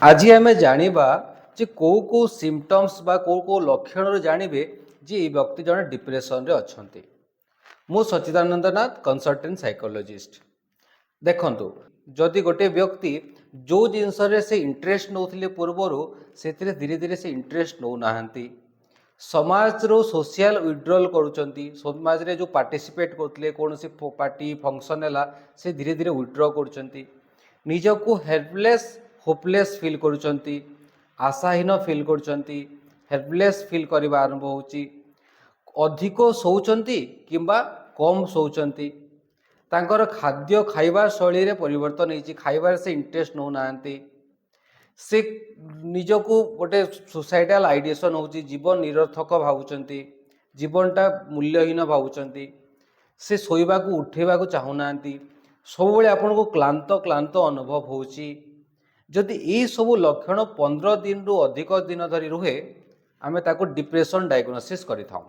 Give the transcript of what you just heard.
आज आम जाना जे कौ कौ सिम्पटम्स बा कौ लक्षण जानवे जे ये व्यक्ति जड़े डिप्रेशन रे अच्छा। मु सच्चिदानंद नाथ कंसल्टेंट साइकोलॉजिस्ट। देखंतु जदि गोटे व्यक्ति जो जिनस से इंटरेस्ट नौथिले पूर्वर से धीरे धीरे से इंटरेस्ट नौ नाहंती, समाज रो सोशल विड्रॉल करुचंती, समाज रे जो पार्टिसिपेट करथिले कौन सी पार्टी फंक्शन है से धीरे धीरे विड्रॉ करुचंती, निजको हेल्पलेस होपलेस फील करुचंती, आशाहीन फील करुचंती, हेल्पलेस फील करबा आरंभ होची, अधिक शोचंती किंबा कम शोचंती, तांकर खाद्य खाइबा शैली रे परिवर्तन होती, खाइबार से इंटरेस्ट नौ नाहंती, से निजको गोटे सोसाइटाल आइडिएशन होची, जीवन निरर्थक भावुचंती, जीवनटा मूल्यहीन भावुचंती, से शोइबा को उठेबा को चाहुनांती, सब बेले आपन को क्लांत क्लांत अनुभव होची। जदि ये सब लक्षण 15 दिन रु अधिक दिन धरी रुहे आमे ताको डिप्रेशन डायग्नोसिस करिथाउ।